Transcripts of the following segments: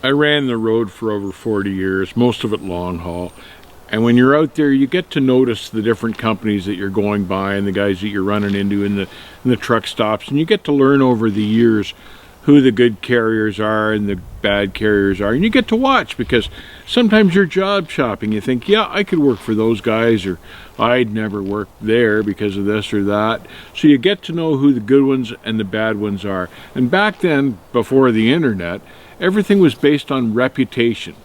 I ran the road for over 40 years, most of it long haul. And when you're out there, you get to notice the different companies that you're going by and the guys that you're running into in the truck stops. And you get to learn over the years who the good carriers are and the bad carriers are. And you get to watch, because sometimes you're job shopping. You think, yeah, I could work for those guys, or I'd never work there because of this or that. So you get to know who the good ones and the bad ones are. And back then, before the internet, everything was based on reputation.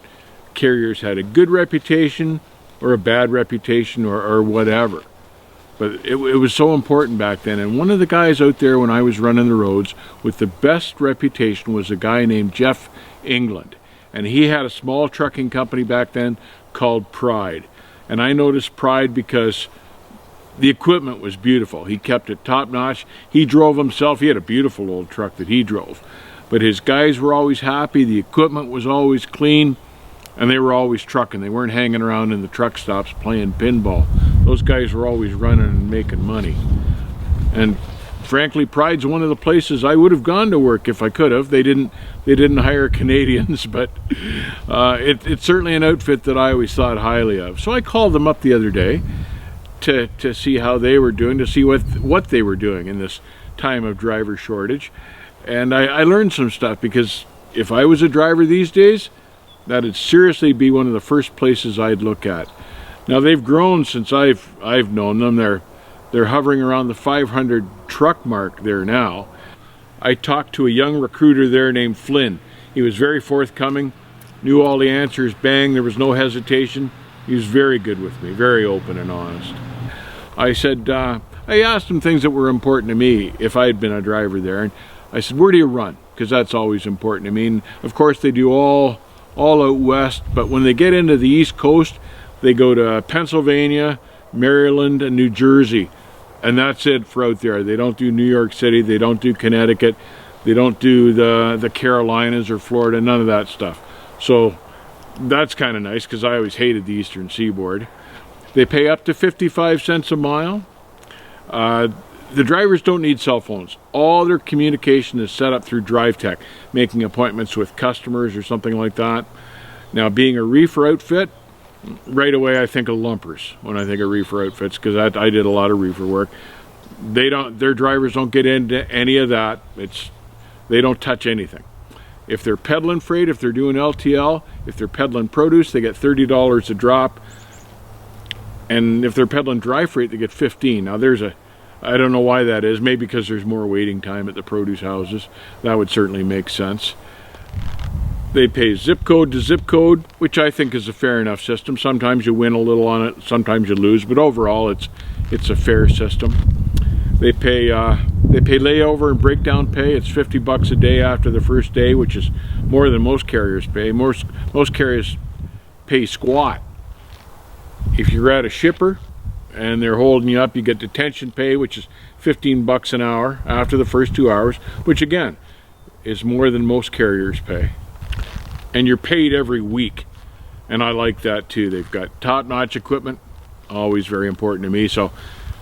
Carriers had a good reputation or a bad reputation, or whatever. But it was so important back then. And one of the guys out there when I was running the roads with the best reputation was a guy named Jeff England. And he had a small trucking company back then called Pride. And I noticed Pride because the equipment was beautiful. He kept it top notch. He drove himself. He had a beautiful old truck that he drove. But his guys were always happy. The equipment was always clean. And they were always trucking. They weren't hanging around in the truck stops playing pinball. Those guys were always running and making money. And frankly, Pride's one of the places I would have gone to work if I could have. They didn't hire Canadians, but it's certainly an outfit that I always thought highly of. So I called them up the other day to see how they were doing, to see what they were doing in this time of driver shortage. And I learned some stuff, because if I was a driver these days, that'd seriously be one of the first places I'd look at. Now, they've grown since I've known them. They're hovering around the 500 truck mark there now. I talked to a young recruiter there named Flynn. He was very forthcoming, knew all the answers, bang, there was no hesitation. He was very good with me, very open and honest. I said, I asked him things that were important to me if I had been a driver there. And I said, where do you run? Because that's always important to me. And of course, they do all out west, but when they get into the East Coast, they go to Pennsylvania, Maryland, and New Jersey, and that's it for out there. They don't do New York City, they don't do Connecticut, they don't do the Carolinas or Florida, none of that stuff. So that's kind of nice, because I always hated the Eastern Seaboard. They pay up to 55 cents a mile. The drivers don't need cell phones. All their communication is set up through DriveTech, making appointments with customers or something like that. Now, being a reefer outfit, right away I think of lumpers when I think of reefer outfits, because I did a lot of reefer work. Their drivers don't get into any of that. They don't touch anything. If they're peddling freight, if they're doing LTL, if they're peddling produce, they get $30 a drop. And if they're peddling dry freight, they get $15. Now, I don't know why that is. Maybe because there's more waiting time at the produce houses. That would certainly make sense. They pay zip code to zip code, which I think is a fair enough system. Sometimes you win a little on it, sometimes you lose, but overall it's a fair system. They pay layover and breakdown pay. It's $50 a day after the first day, which is more than most carriers pay. Most carriers pay squat. If you're at a shipper and they're holding you up, you get detention pay, which is $15 an hour after the first 2 hours, which again is more than most carriers pay. And you're paid every week, and I like that too. They've got top-notch equipment, always very important to me. So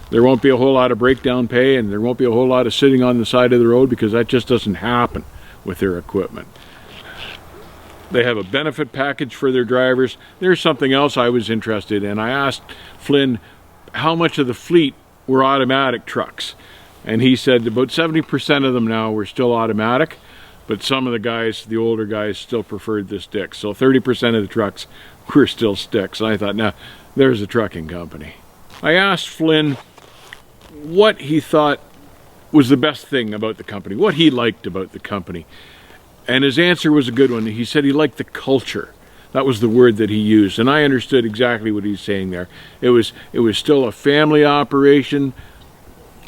there won't be a whole lot of breakdown pay, and there won't be a whole lot of sitting on the side of the road, because that just doesn't happen with their equipment. They have a benefit package for their drivers. There's something else I was interested in. I asked Flynn how much of the fleet were automatic trucks, and he said about 70% of them now were still automatic, but some of the guys, the older guys, still preferred the sticks. So 30% of the trucks were still sticks. And I thought, now there's a trucking company. I asked Flynn what he thought was the best thing about the company, what he liked about the company. And his answer was a good one. He said he liked the culture. That was the word that he used, and I understood exactly what he's saying there. It was still a family operation.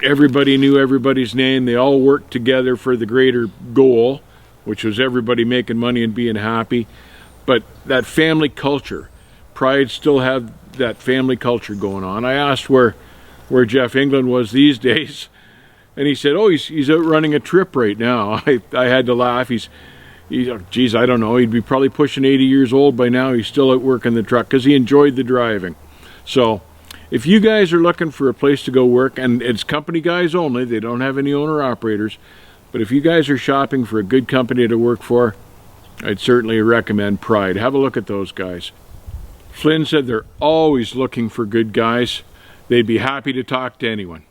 Everybody knew everybody's name. They all worked together for the greater goal, which was everybody making money and being happy. But that family culture, Pride still have that family culture going on. I asked where Jeff England was these days, and he said, oh, he's out running a trip right now. I had to laugh. He's geez, I don't know, he'd be probably pushing 80 years old by now. He's still out working the truck because he enjoyed the driving. So if you guys are looking for a place to go work, and it's company guys only, they don't have any owner operators, but if you guys are shopping for a good company to work for, I'd certainly recommend Pride. Have a look at those guys. Flynn said they're always looking for good guys. They'd be happy to talk to anyone.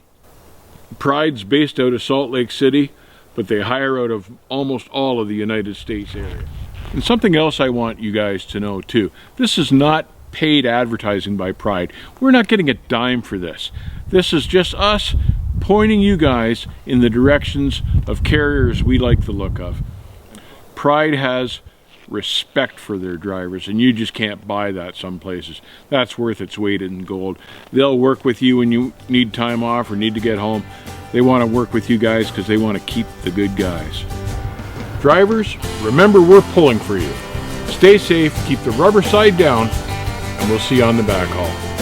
Pride's based out of Salt Lake City, but they hire out of almost all of the United States area. And something else I want you guys to know too. This is not paid advertising by Pride. We're not getting a dime for this. This is just us pointing you guys in the directions of carriers we like the look of. Pride has respect for their drivers, and you just can't buy that some places. That's worth its weight in gold. They'll work with you when you need time off or need to get home. They want to work with you guys because they want to keep the good guys. Drivers, remember we're pulling for you. Stay safe, keep the rubber side down, and we'll see you on the backhaul.